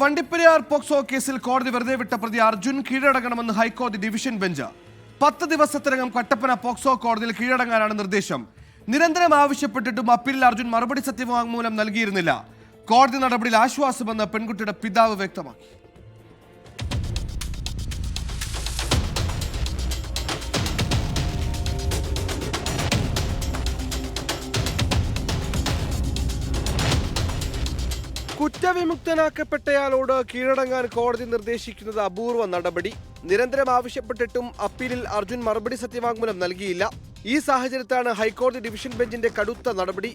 Vandiperiyar POCSO കേസിൽ കോടതി വെറുതെ വിട്ട പ്രതി അർജുൻ കീഴടങ്ങണമെന്ന് ഹൈക്കോടതി ഡിവിഷൻ ബെഞ്ച് 10 ദിവസത്തിനകം കട്ടപ്പന പോക്സോ കോടതിയിൽ കീഴടങ്ങാനാണ് നിർദ്ദേശം. നിരന്തരം ആവശ്യപ്പെട്ടിട്ടും അപ്പീലിൽ അർജുൻ മറുപടി സത്യവാങ്മൂലം നൽകിയിരുന്നില്ല. കോടതി നടപടിയിൽ ആശ്വാസമെന്ന് പെൺകുട്ടിയുടെ പിതാവ് വ്യക്തമാക്കി. കുറ്റവിമുക്തനാക്കപ്പെട്ടയാളോട് കീഴടങ്ങാൻ കോടതി നിർദ്ദേശിക്കുന്നത് അപൂർവ നടപടി. നിരന്തരം ആവശ്യപ്പെട്ടിട്ടും അപ്പീലിൽ അർജുൻ മറുപടി സത്യവാങ്മൂലം നൽകിയില്ല. ഈ സാഹചര്യത്തിലാണ് ഹൈക്കോടതി ഡിവിഷൻ ബെഞ്ചിന്റെ കടുത്ത നടപടി.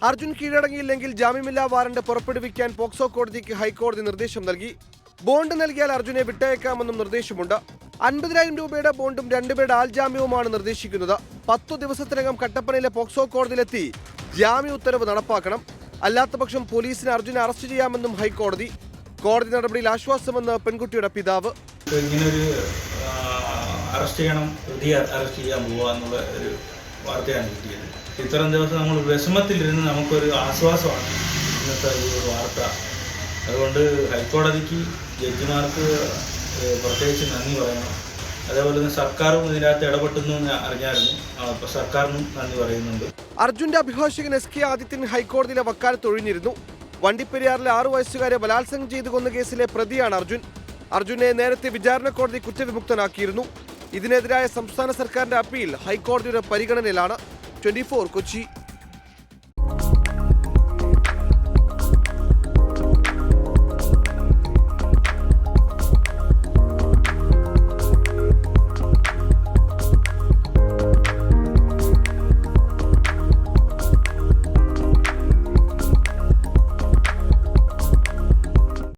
അർജുൻ കീഴടങ്ങിയില്ലെങ്കിൽ ജാമ്യമില്ലാ വാറണ്ട് പുറപ്പെടുവിക്കാൻ പോക്സോ കോടതിക്ക് ഹൈക്കോടതി നിർദ്ദേശം നൽകി. ബോണ്ട് നൽകിയാൽ അർജുനെ വിട്ടയക്കാമെന്നും നിർദ്ദേശമുണ്ട്. 50,000 രൂപയുടെ ബോണ്ടും 2 പേരുടെ ആൾജാമ്യവുമാണ് നിർദ്ദേശിക്കുന്നത്. 10 ദിവസത്തിനകം കട്ടപ്പനയിലെ പോക്സോ കോടതിയിലെത്തി ജാമ്യ ഉത്തരവ് നടപ്പാക്കണം. അല്ലാത്തപക്ഷം പോലീസിന് അർജുനെ അറസ്റ്റ് ചെയ്യാമെന്നും ഹൈക്കോടതി. കോടതി നടപടിയിൽ ആശ്വാസമെന്ന് പെൺകുട്ടിയുടെ പിതാവ്. ഇങ്ങനൊരു അറസ്റ്റ് ചെയ്യണം, പ്രതിയെ അറസ്റ്റ് ചെയ്യാൻ പോവുക എന്നുള്ള ഒരു വാർത്തയാണ് കിട്ടിയത്. ഇത്രയും ദിവസം നമ്മൾ വിഷമത്തിലിരുന്ന് നമുക്കൊരു ആശ്വാസമാണ് ഇന്നത്തെ ഒരു വാർത്ത. അതുകൊണ്ട് ഹൈക്കോടതിക്ക്, ജഡ്ജിമാർക്ക് പ്രത്യേകിച്ച് നന്ദി പറയണം. അതേപോലെ തന്നെ സർക്കാരും ഇതിനകത്ത് ഇടപെട്ടുന്നു എന്ന് അറിഞ്ഞായിരുന്നു. അപ്പോൾ സർക്കാരിനും നന്ദി പറയുന്നുണ്ട്. അർജുന്റെ അഭിഭാഷകൻ SK ആദിത്യൻ ഹൈക്കോടതിയിലെ വക്കാലത്ത് ഒഴിഞ്ഞിരുന്നു. വണ്ടിപ്പെരിയാറിലെ 6 വയസ്സുകാരെ ബലാത്സംഗം ചെയ്തു കൊന്ന കേസിലെ പ്രതിയാണ് അർജുൻ. അർജുനെ നേരത്തെ വിചാരണ കോടതി കുറ്റവിമുക്തനാക്കിയിരുന്നു. ഇതിനെതിരായ സംസ്ഥാന സർക്കാരിന്റെ അപ്പീൽ ഹൈക്കോടതിയുടെ പരിഗണനയിലാണ്. 24 കൊച്ചി.